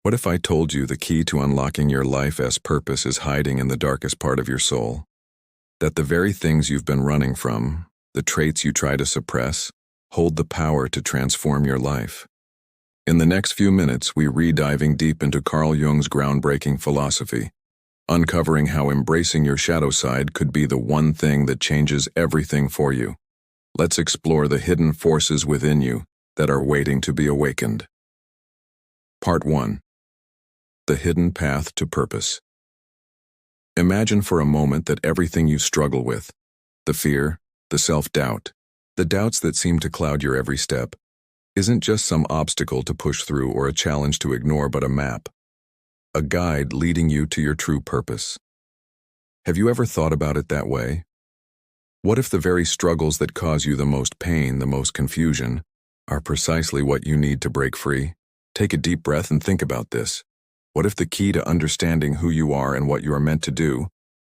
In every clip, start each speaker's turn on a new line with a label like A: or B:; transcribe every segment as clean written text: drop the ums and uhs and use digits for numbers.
A: What if I told you the key to unlocking your life as purpose is hiding in the darkest part of your soul? That the very things you've been running from, the traits you try to suppress, hold the power to transform your life. In the next few minutes, we re-diving deep into Carl Jung's groundbreaking philosophy, uncovering how embracing your shadow side could be the one thing that changes everything for you. Let's explore the hidden forces within you that are waiting to be awakened. Part 1. The hidden path to purpose. Imagine for a moment that everything you struggle with, the fear, the self-doubt, the doubts that seem to cloud your every step, isn't just some obstacle to push through or a challenge to ignore, but a map, a guide leading you to your true purpose. Have you ever thought about it that way? What if the very struggles that cause you the most pain, the most confusion, are precisely what you need to break free? Take a deep breath and think about this. What if the key to understanding who you are and what you are meant to do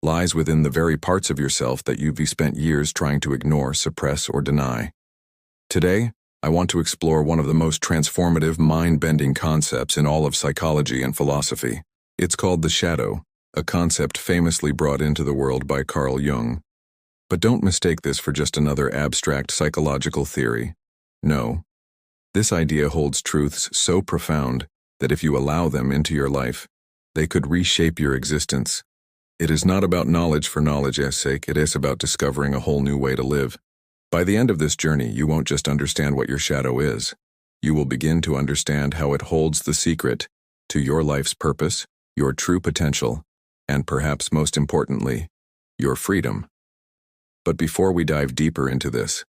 A: lies within the very parts of yourself that you've spent years trying to ignore, suppress, or deny? Today, I want to explore one of the most transformative, mind-bending concepts in all of psychology and philosophy. It's called the shadow, a concept famously brought into the world by Carl Jung. But don't mistake this for just another abstract psychological theory. No. This idea holds truths so profound that if you allow them into your life, they could reshape your existence. It is not about knowledge for knowledge's sake, it is about discovering a whole new way to live. By the end of this journey, you won't just understand what your shadow is. You will begin to understand how it holds the secret to your life's purpose, your true potential, and perhaps most importantly, your freedom. But before we dive deeper into this,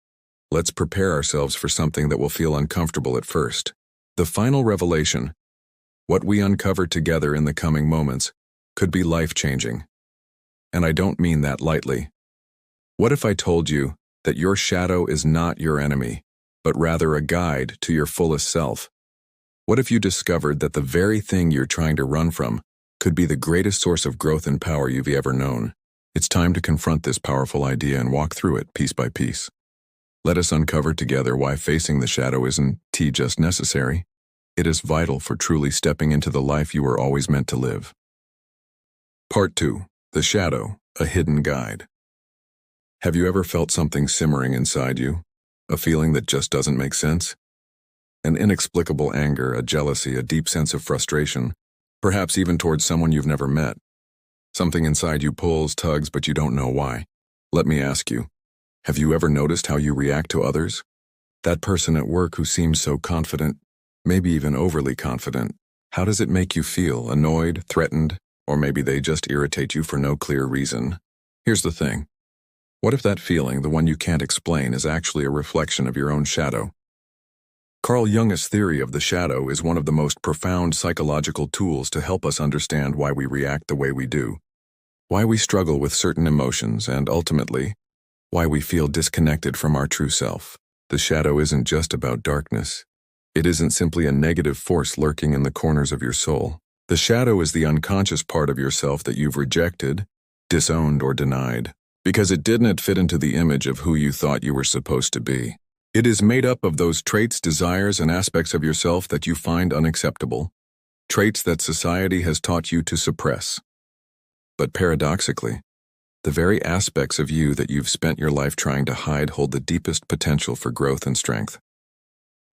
A: let's prepare ourselves for something that will feel uncomfortable at first. The final revelation, what we uncover together in the coming moments, could be life-changing. And I don't mean that lightly. What if I told you that your shadow is not your enemy, but rather a guide to your fullest self? What if you discovered that the very thing you're trying to run from could be the greatest source of growth and power you've ever known? It's time to confront this powerful idea and walk through it piece by piece. Let us uncover together why facing the shadow isn't just necessary. It is vital for truly stepping into the life you were always meant to live. Part 2. The shadow, a hidden guide. Have you ever felt something simmering inside you? A feeling that just doesn't make sense? An inexplicable anger, a jealousy, a deep sense of frustration, perhaps even towards someone you've never met. Something inside you pulls, tugs, but you don't know why. Let me ask you, have you ever noticed how you react to others? That person at work who seems so confident, maybe even overly confident, how does it make you feel? Annoyed, threatened, or maybe they just irritate you for no clear reason? Here's the thing. What if that feeling, the one you can't explain, is actually a reflection of your own shadow? Carl Jung's theory of the shadow is one of the most profound psychological tools to help us understand why we react the way we do, why we struggle with certain emotions, and ultimately, why we feel disconnected from our true self. The shadow isn't just about darkness. It isn't simply a negative force lurking in the corners of your soul. The shadow is the unconscious part of yourself that you've rejected, disowned, or denied, because it didn't fit into the image of who you thought you were supposed to be. It is made up of those traits, desires, and aspects of yourself that you find unacceptable, traits that society has taught you to suppress. But paradoxically, the very aspects of you that you've spent your life trying to hide hold the deepest potential for growth and strength.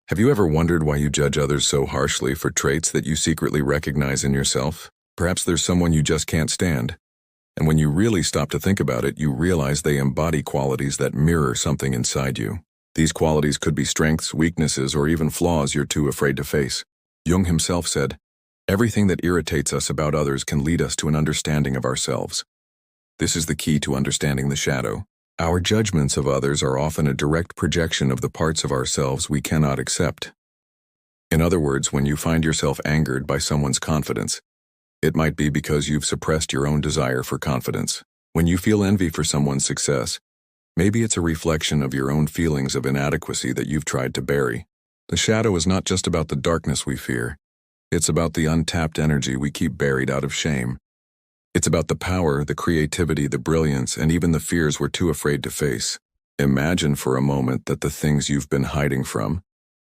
A: Have you ever wondered why you judge others so harshly for traits that you secretly recognize in yourself? Perhaps there's someone you just can't stand. And when you really stop to think about it, you realize they embody qualities that mirror something inside you. These qualities could be strengths, weaknesses, or even flaws you're too afraid to face. Jung himself said, "Everything that irritates us about others can lead us to an understanding of ourselves." This is the key to understanding the shadow. Our judgments of others are often a direct projection of the parts of ourselves we cannot accept. In other words, when you find yourself angered by someone's confidence, it might be because you've suppressed your own desire for confidence. When you feel envy for someone's success, maybe it's a reflection of your own feelings of inadequacy that you've tried to bury. The shadow is not just about the darkness we fear. It's about the untapped energy we keep buried out of shame. It's about the power, the creativity, the brilliance, and even the fears we're too afraid to face. Imagine for a moment that the things you've been hiding from,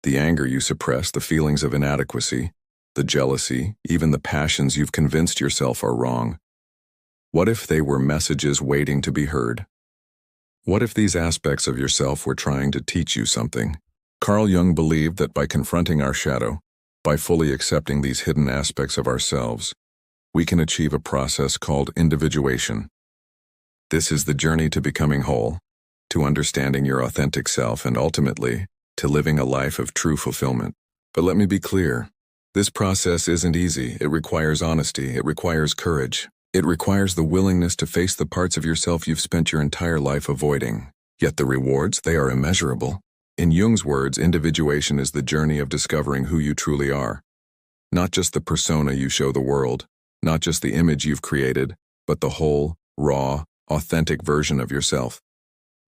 A: the anger you suppress, the feelings of inadequacy, the jealousy, even the passions you've convinced yourself are wrong? What if they were messages waiting to be heard? What if these aspects of yourself were trying to teach you something? Carl Jung believed that by confronting our shadow, by fully accepting these hidden aspects of ourselves, we can achieve a process called individuation. This is the journey to becoming whole, to understanding your authentic self, and ultimately, to living a life of true fulfillment. But let me be clear, this process isn't easy. It requires honesty. It requires courage. It requires the willingness to face the parts of yourself you've spent your entire life avoiding. Yet the rewards, they are immeasurable. In Jung's words, individuation is the journey of discovering who you truly are. Not just the persona you show the world, not just the image you've created, but the whole, raw, authentic version of yourself.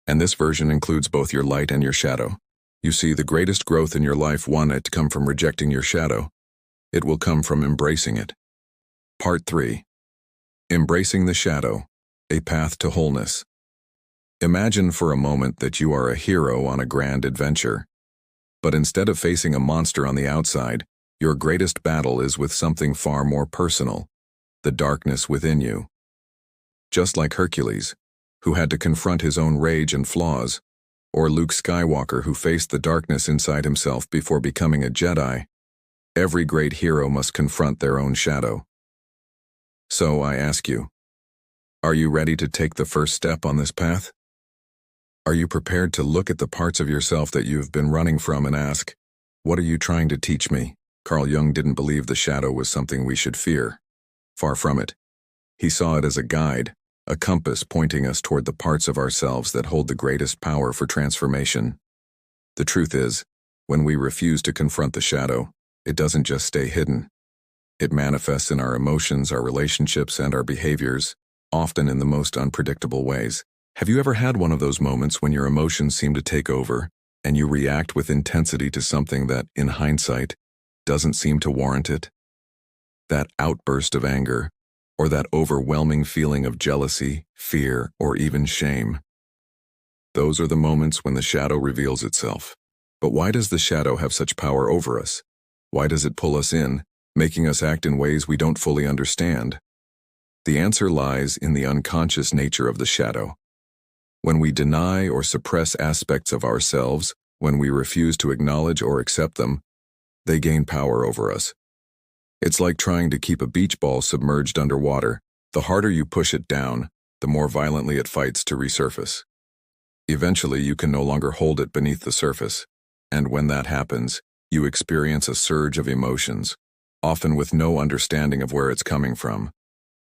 A: And this version includes both your light and your shadow. You see, the greatest growth in your life won't come from rejecting your shadow. It will come from embracing it. Part 3. Embracing the shadow, a path to wholeness. Imagine for a moment that you are a hero on a grand adventure. But instead of facing a monster on the outside, your greatest battle is with something far more personal, the darkness within you. Just like Hercules, who had to confront his own rage and flaws, or Luke Skywalker, who faced the darkness inside himself before becoming a Jedi, every great hero must confront their own shadow. So I ask you, are you ready to take the first step on this path? Are you prepared to look at the parts of yourself that you've been running from and ask, what are you trying to teach me? Carl Jung didn't believe the shadow was something we should fear. Far from it. He saw it as a guide, a compass pointing us toward the parts of ourselves that hold the greatest power for transformation. The truth is, when we refuse to confront the shadow, it doesn't just stay hidden. It manifests in our emotions, our relationships, and our behaviors, often in the most unpredictable ways. Have you ever had one of those moments when your emotions seem to take over, and you react with intensity to something that, in hindsight, doesn't seem to warrant it? That outburst of anger, or that overwhelming feeling of jealousy, fear, or even shame. Those are the moments when the shadow reveals itself. But why does the shadow have such power over us? Why does it pull us in, making us act in ways we don't fully understand? The answer lies in the unconscious nature of the shadow. When we deny or suppress aspects of ourselves, when we refuse to acknowledge or accept them, they gain power over us. It's like trying to keep a beach ball submerged underwater. The harder you push it down, the more violently it fights to resurface. Eventually, you can no longer hold it beneath the surface, and when that happens, you experience a surge of emotions, often with no understanding of where it's coming from.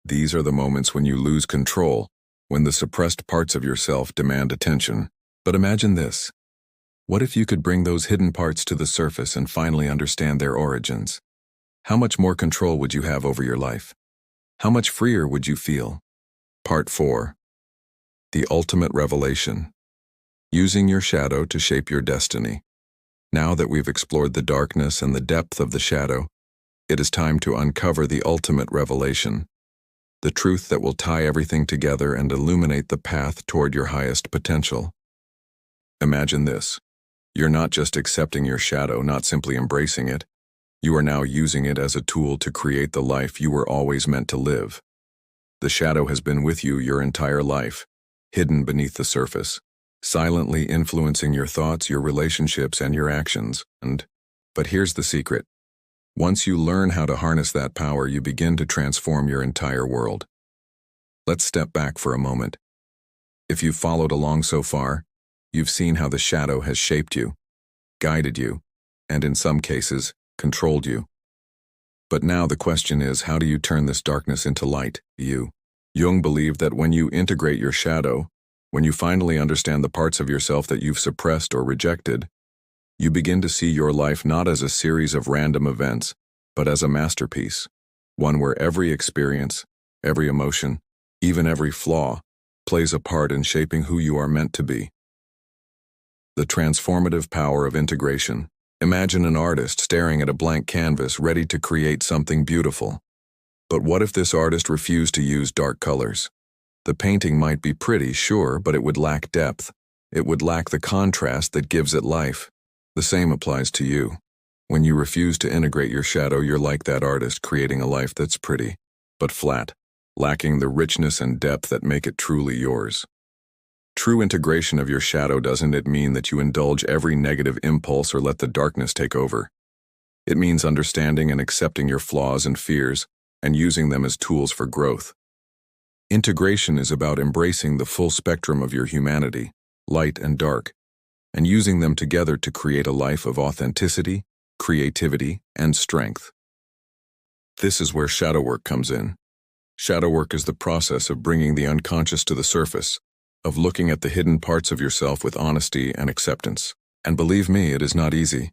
A: These are the moments when you lose control, when the suppressed parts of yourself demand attention. But imagine this. What if you could bring those hidden parts to the surface and finally understand their origins? How much more control would you have over your life? How much freer would you feel? Part 4. The ultimate revelation. Using your shadow to shape your destiny. Now that we've explored the darkness and the depth of the shadow, it is time to uncover the ultimate revelation. The truth that will tie everything together and illuminate the path toward your highest potential. Imagine this. You're not just accepting your shadow, not simply embracing it. You are now using it as a tool to create the life you were always meant to live. The shadow has been with you your entire life, hidden beneath the surface, silently influencing your thoughts, your relationships, and your actions. But here's the secret. Once you learn how to harness that power, you begin to transform your entire world. Let's step back for a moment. If you've followed along so far, you've seen how the shadow has shaped you, guided you, and in some cases, controlled you. But now the question is, how do you turn this darkness into light? Jung believed that when you integrate your shadow, when you finally understand the parts of yourself that you've suppressed or rejected, you begin to see your life not as a series of random events, but as a masterpiece, one where every experience, every emotion, even every flaw, plays a part in shaping who you are meant to be. The transformative power of integration. Imagine an artist staring at a blank canvas ready to create something beautiful. But what if this artist refused to use dark colors? The painting might be pretty, sure, but it would lack depth. It would lack the contrast that gives it life. The same applies to you. When you refuse to integrate your shadow, you're like that artist creating a life that's pretty, but flat, lacking the richness and depth that make it truly yours. True integration of your shadow doesn't mean that you indulge every negative impulse or let the darkness take over. It means understanding and accepting your flaws and fears and using them as tools for growth. Integration is about embracing the full spectrum of your humanity, light and dark, and using them together to create a life of authenticity, creativity, and strength. This is where shadow work comes in. Shadow work is the process of bringing the unconscious to the surface, of looking at the hidden parts of yourself with honesty and acceptance. And believe me, it is not easy.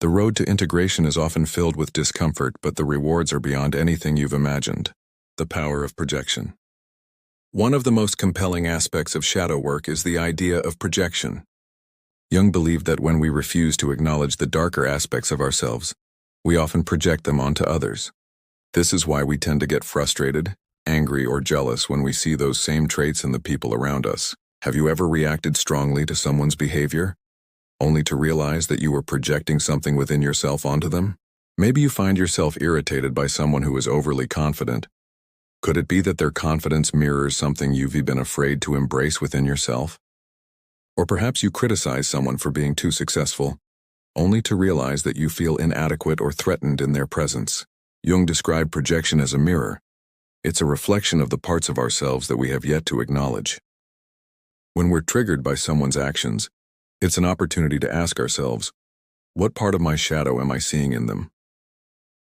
A: The road to integration is often filled with discomfort, but the rewards are beyond anything you've imagined. The power of projection. One of the most compelling aspects of shadow work is the idea of projection. Jung believed that when we refuse to acknowledge the darker aspects of ourselves, we often project them onto others. This is why we tend to get frustrated, angry, or jealous when we see those same traits in the people around us. Have you ever reacted strongly to someone's behavior, only to realize that you were projecting something within yourself onto them? Maybe you find yourself irritated by someone who is overly confident. Could it be that their confidence mirrors something you've been afraid to embrace within yourself? Or perhaps you criticize someone for being too successful, only to realize that you feel inadequate or threatened in their presence. Jung described projection as a mirror. It's a reflection of the parts of ourselves that we have yet to acknowledge. When we're triggered by someone's actions, it's an opportunity to ask ourselves, what part of my shadow am I seeing in them?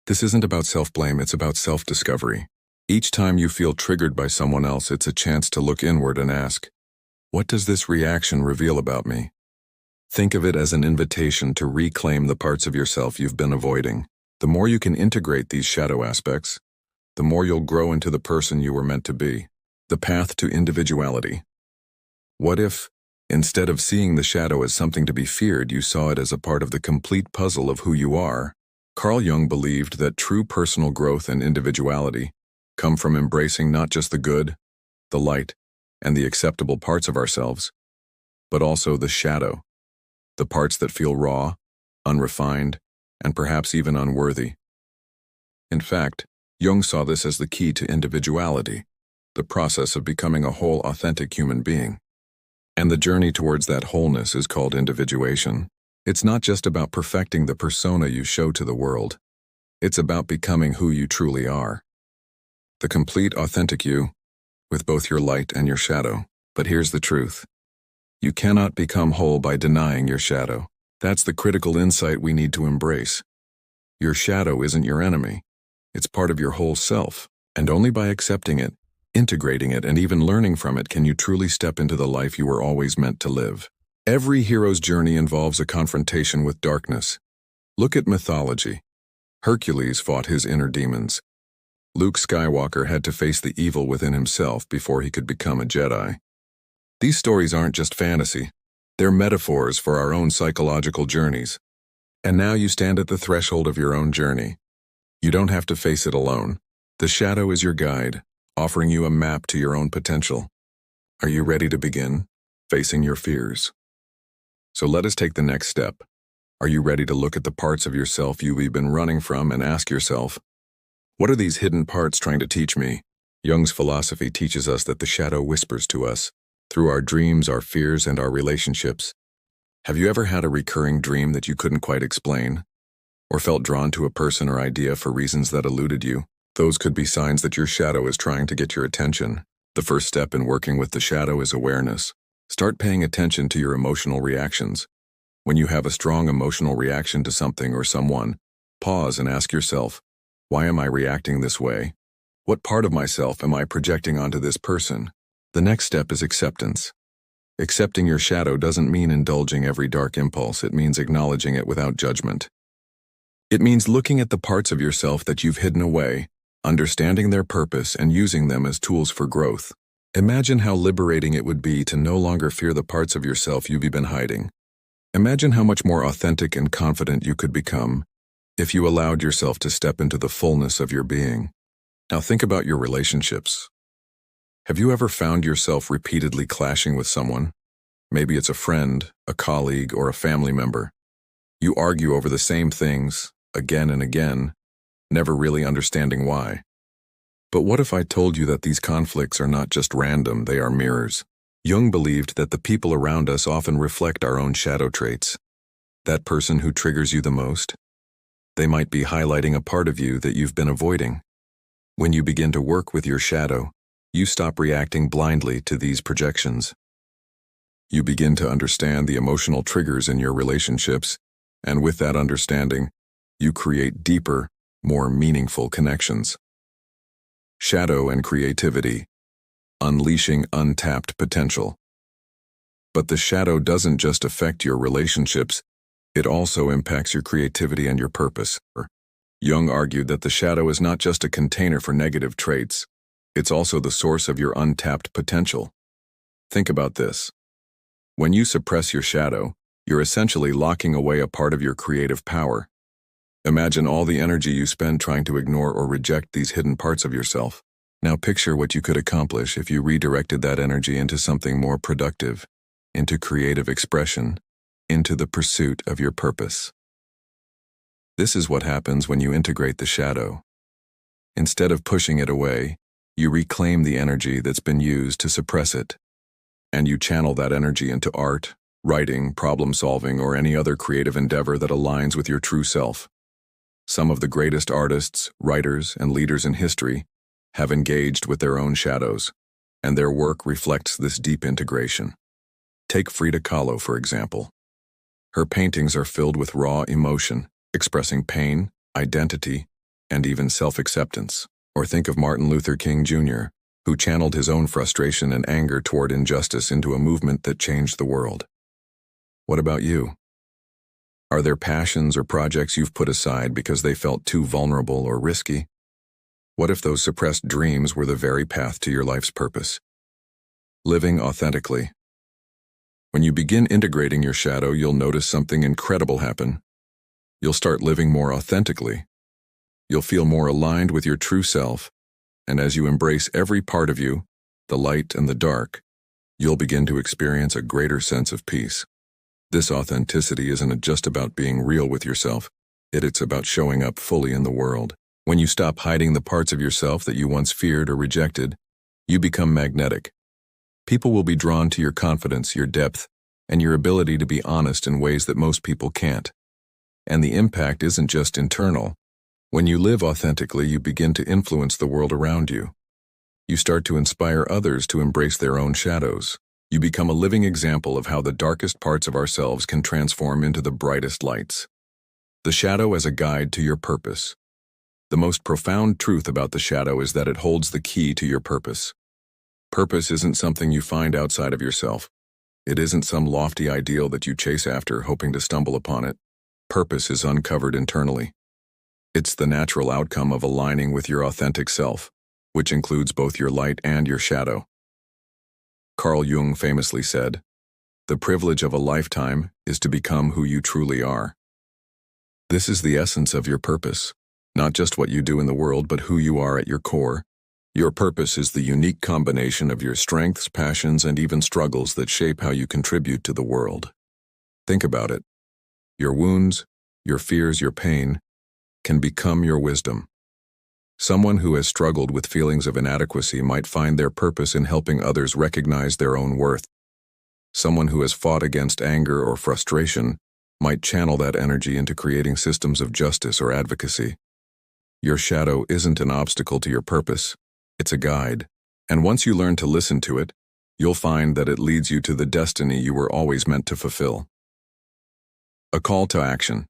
A: This isn't about self-blame, it's about self-discovery. Each time you feel triggered by someone else, it's a chance to look inward and ask, what does this reaction reveal about me? Think of it as an invitation to reclaim the parts of yourself you've been avoiding. The more you can integrate these shadow aspects, the more you'll grow into the person you were meant to be. The path to individuality. What if, instead of seeing the shadow as something to be feared, you saw it as a part of the complete puzzle of who you are? Carl Jung believed that true personal growth and individuality come from embracing not just the good, the light, and the acceptable parts of ourselves, but also the shadow, the parts that feel raw, unrefined, and perhaps even unworthy. In fact, Jung saw this as the key to individuality, the process of becoming a whole, authentic human being. And the journey towards that wholeness is called individuation. It's not just about perfecting the persona you show to the world. It's about becoming who you truly are. The complete, authentic you, with both your light and your shadow. But here's the truth. You cannot become whole by denying your shadow. That's the critical insight we need to embrace. Your shadow isn't your enemy. It's part of your whole self, and only by accepting it, integrating it, and even learning from it can you truly step into the life you were always meant to live. Every hero's journey involves a confrontation with darkness. Look at mythology. Hercules fought his inner demons. Luke Skywalker had to face the evil within himself before he could become a Jedi. These stories aren't just fantasy. They're metaphors for our own psychological journeys. And now you stand at the threshold of your own journey. You don't have to face it alone. The shadow is your guide, offering you a map to your own potential. Are you ready to begin facing your fears? So let us take the next step. Are you ready to look at the parts of yourself you've been running from and ask yourself, what are these hidden parts trying to teach me? Jung's philosophy teaches us that the shadow whispers to us through our dreams, our fears, and our relationships. Have you ever had a recurring dream that you couldn't quite explain? Or felt drawn to a person or idea for reasons that eluded you? Those could be signs that your shadow is trying to get your attention. The first step in working with the shadow is awareness. Start paying attention to your emotional reactions. When you have a strong emotional reaction to something or someone, pause and ask yourself, why am I reacting this way? What part of myself am I projecting onto this person? The next step is acceptance. Accepting your shadow doesn't mean indulging every dark impulse. It means acknowledging it without judgment. It means looking at the parts of yourself that you've hidden away, understanding their purpose, and using them as tools for growth. Imagine how liberating it would be to no longer fear the parts of yourself you've been hiding. Imagine how much more authentic and confident you could become if you allowed yourself to step into the fullness of your being. Now think about your relationships. Have you ever found yourself repeatedly clashing with someone? Maybe it's a friend, a colleague, or a family member. You argue over the same things, again and again, never really understanding why. But what if I told you that these conflicts are not just random, they are mirrors? Jung believed that the people around us often reflect our own shadow traits. That person who triggers you the most, they might be highlighting a part of you that you've been avoiding. When you begin to work with your shadow, you stop reacting blindly to these projections. You begin to understand the emotional triggers in your relationships, and with that understanding, you create deeper, more meaningful connections. Shadow and creativity, unleashing untapped potential. But the shadow doesn't just affect your relationships, it also impacts your creativity and your purpose. Jung argued that the shadow is not just a container for negative traits, it's also the source of your untapped potential. Think about this. When you suppress your shadow, you're essentially locking away a part of your creative power. Imagine all the energy you spend trying to ignore or reject these hidden parts of yourself. Now picture what you could accomplish if you redirected that energy into something more productive, into creative expression, into the pursuit of your purpose. This is what happens when you integrate the shadow. Instead of pushing it away, you reclaim the energy that's been used to suppress it, and you channel that energy into art, writing, problem-solving, or any other creative endeavor that aligns with your true self. Some of the greatest artists, writers, and leaders in history have engaged with their own shadows, and their work reflects this deep integration. Take Frida Kahlo, for example. Her paintings are filled with raw emotion, expressing pain, identity, and even self-acceptance. Or think of Martin Luther King Jr., who channeled his own frustration and anger toward injustice into a movement that changed the world. What about you? Are there passions or projects you've put aside because they felt too vulnerable or risky? What if those suppressed dreams were the very path to your life's purpose? Living authentically. When you begin integrating your shadow, you'll notice something incredible happen. You'll start living more authentically. You'll feel more aligned with your true self, and as you embrace every part of you, the light and the dark, you'll begin to experience a greater sense of peace. This authenticity isn't just about being real with yourself, it's about showing up fully in the world. When you stop hiding the parts of yourself that you once feared or rejected, you become magnetic. People will be drawn to your confidence, your depth, and your ability to be honest in ways that most people can't. And the impact isn't just internal. When you live authentically, you begin to influence the world around you. You start to inspire others to embrace their own shadows. You become a living example of how the darkest parts of ourselves can transform into the brightest lights. The shadow as a guide to your purpose. The most profound truth about the shadow is that it holds the key to your purpose. Purpose isn't something you find outside of yourself. It isn't some lofty ideal that you chase after, hoping to stumble upon it. Purpose is uncovered internally. It's the natural outcome of aligning with your authentic self, which includes both your light and your shadow. Carl Jung famously said, "The privilege of a lifetime is to become who you truly are." This is the essence of your purpose, not just what you do in the world, but who you are at your core. Your purpose is the unique combination of your strengths, passions, and even struggles that shape how you contribute to the world. Think about it. Your wounds, your fears, your pain can become your wisdom. Someone who has struggled with feelings of inadequacy might find their purpose in helping others recognize their own worth. Someone who has fought against anger or frustration might channel that energy into creating systems of justice or advocacy. Your shadow isn't an obstacle to your purpose, it's a guide. And once you learn to listen to it, you'll find that it leads you to the destiny you were always meant to fulfill. A call to action.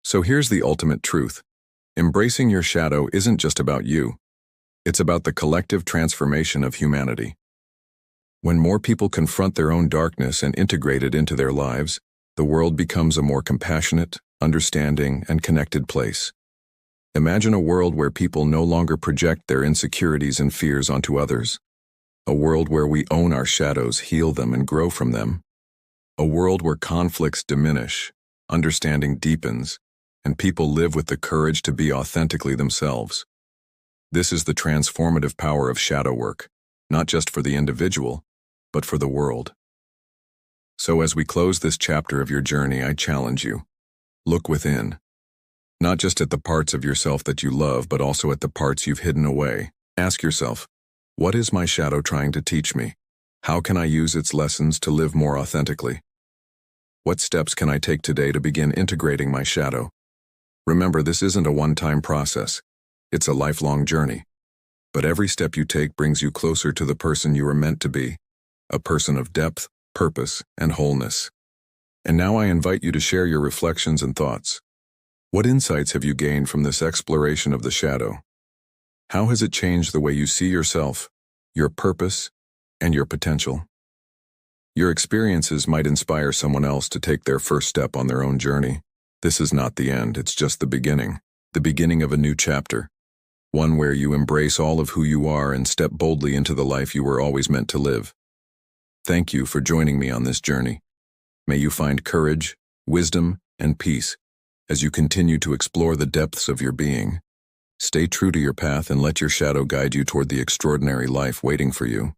A: So here's the ultimate truth. Embracing your shadow isn't just about you. It's about the collective transformation of humanity. When more people confront their own darkness and integrate it into their lives, the world becomes a more compassionate, understanding, and connected place. Imagine a world where people no longer project their insecurities and fears onto others. A world where we own our shadows, heal them, and grow from them. A world where conflicts diminish, understanding deepens, and people live with the courage to be authentically themselves. This is the transformative power of shadow work, not just for the individual, but for the world. So as we close this chapter of your journey, I challenge you. Look within. Not just at the parts of yourself that you love, but also at the parts you've hidden away. Ask yourself, what is my shadow trying to teach me? How can I use its lessons to live more authentically? What steps can I take today to begin integrating my shadow? Remember, this isn't a one-time process. It's a lifelong journey. But every step you take brings you closer to the person you are meant to be, a person of depth, purpose, and wholeness. And now I invite you to share your reflections and thoughts. What insights have you gained from this exploration of the shadow? How has it changed the way you see yourself, your purpose, and your potential? Your experiences might inspire someone else to take their first step on their own journey. This is not the end, it's just the beginning of a new chapter, one where you embrace all of who you are and step boldly into the life you were always meant to live. Thank you for joining me on this journey. May you find courage, wisdom, and peace as you continue to explore the depths of your being. Stay true to your path and let your shadow guide you toward the extraordinary life waiting for you.